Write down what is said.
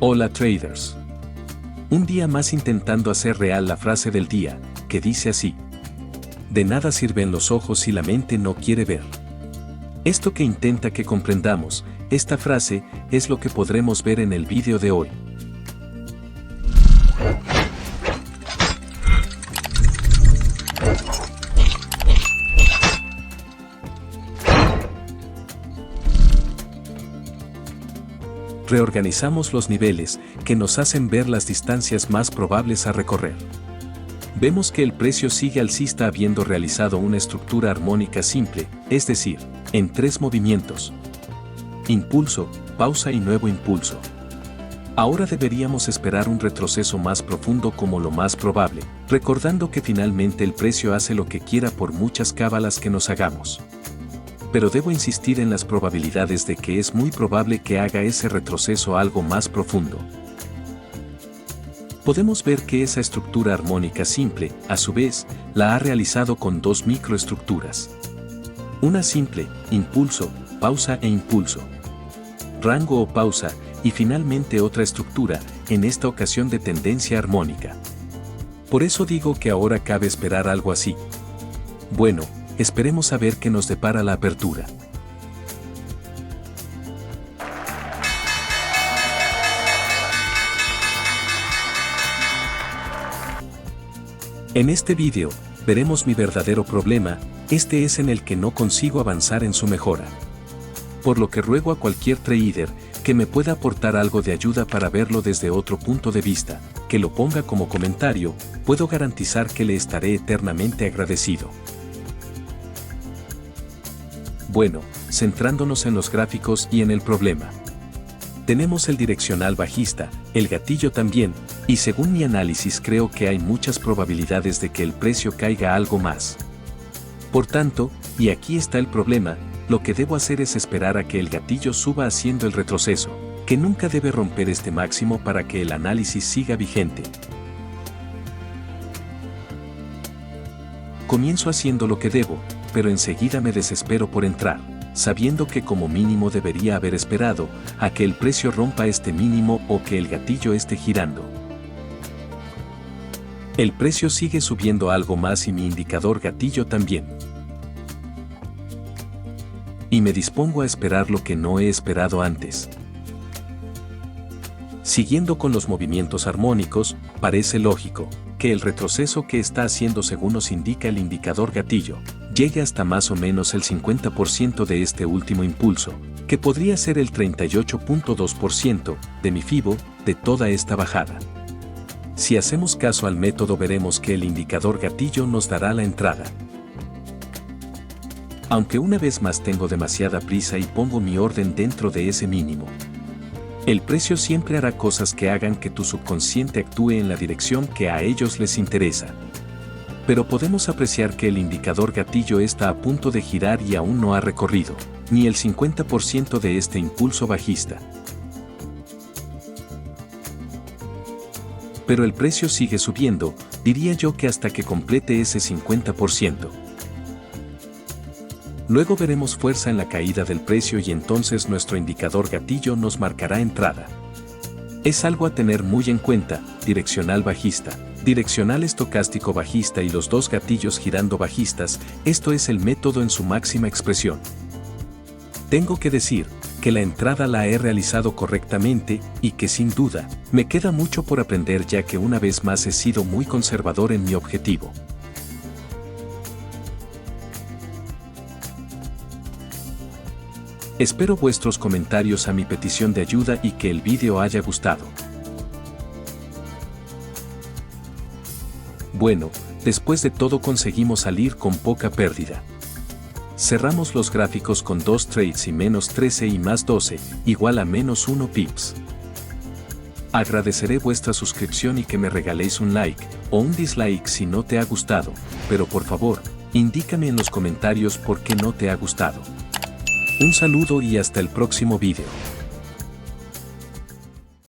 Hola traders. Un día más intentando hacer real la frase del día, que dice así: de nada sirven los ojos si la mente no quiere ver. Esto que intenta que comprendamos, esta frase, es lo que podremos ver en el vídeo de hoy. Reorganizamos los niveles que nos hacen ver las distancias más probables a recorrer. Vemos que el precio sigue alcista habiendo realizado una estructura armónica simple, es decir, en 3 movimientos: impulso, pausa y nuevo impulso. Ahora deberíamos esperar un retroceso más profundo como lo más probable, recordando que finalmente el precio hace lo que quiera por muchas cábalas que nos hagamos. Pero debo insistir en las probabilidades de que es muy probable que haga ese retroceso algo más profundo. Podemos ver que esa estructura armónica simple, a su vez, la ha realizado con 2 microestructuras. Una simple, impulso, pausa e impulso. Rango o pausa, y finalmente otra estructura, en esta ocasión de tendencia armónica. Por eso digo que ahora cabe esperar algo así. Bueno, esperemos a ver qué nos depara la apertura. En este vídeo, veremos mi verdadero problema, este es en el que no consigo avanzar en su mejora. Por lo que ruego a cualquier trader que me pueda aportar algo de ayuda para verlo desde otro punto de vista, que lo ponga como comentario, puedo garantizar que le estaré eternamente agradecido. Bueno, centrándonos en los gráficos y en el problema. Tenemos el direccional bajista, el gatillo también, y según mi análisis creo que hay muchas probabilidades de que el precio caiga algo más. Por tanto, y aquí está el problema, lo que debo hacer es esperar a que el gatillo suba haciendo el retroceso, que nunca debe romper este máximo para que el análisis siga vigente. Comienzo haciendo lo que debo, pero enseguida me desespero por entrar, sabiendo que como mínimo debería haber esperado a que el precio rompa este mínimo o que el gatillo esté girando. El precio sigue subiendo algo más y mi indicador gatillo también. Y me dispongo a esperar lo que no he esperado antes. Siguiendo con los movimientos armónicos, parece lógico que el retroceso que está haciendo según nos indica el indicador gatillo, llegue hasta más o menos el 50% de este último impulso, que podría ser el 38.2% de mi FIBO de toda esta bajada. Si hacemos caso al método veremos que el indicador gatillo nos dará la entrada. Aunque una vez más tengo demasiada prisa y pongo mi orden dentro de ese mínimo. El precio siempre hará cosas que hagan que tu subconsciente actúe en la dirección que a ellos les interesa. Pero podemos apreciar que el indicador gatillo está a punto de girar y aún no ha recorrido ni el 50% de este impulso bajista. Pero el precio sigue subiendo, diría yo que hasta que complete ese 50%. Luego veremos fuerza en la caída del precio y entonces nuestro indicador gatillo nos marcará entrada. Es algo a tener muy en cuenta: direccional bajista, direccional estocástico bajista y los 2 gatillos girando bajistas, esto es el método en su máxima expresión. Tengo que decir que la entrada la he realizado correctamente y que sin duda, me queda mucho por aprender ya que una vez más he sido muy conservador en mi objetivo. Espero vuestros comentarios a mi petición de ayuda y que el vídeo haya gustado. Bueno, después de todo conseguimos salir con poca pérdida. Cerramos los gráficos con 2 trades y menos 13 y más 12, igual a menos 1 pips. Agradeceré vuestra suscripción y que me regaléis un like o un dislike si no te ha gustado, pero por favor, indícame en los comentarios por qué no te ha gustado. Un saludo y hasta el próximo vídeo.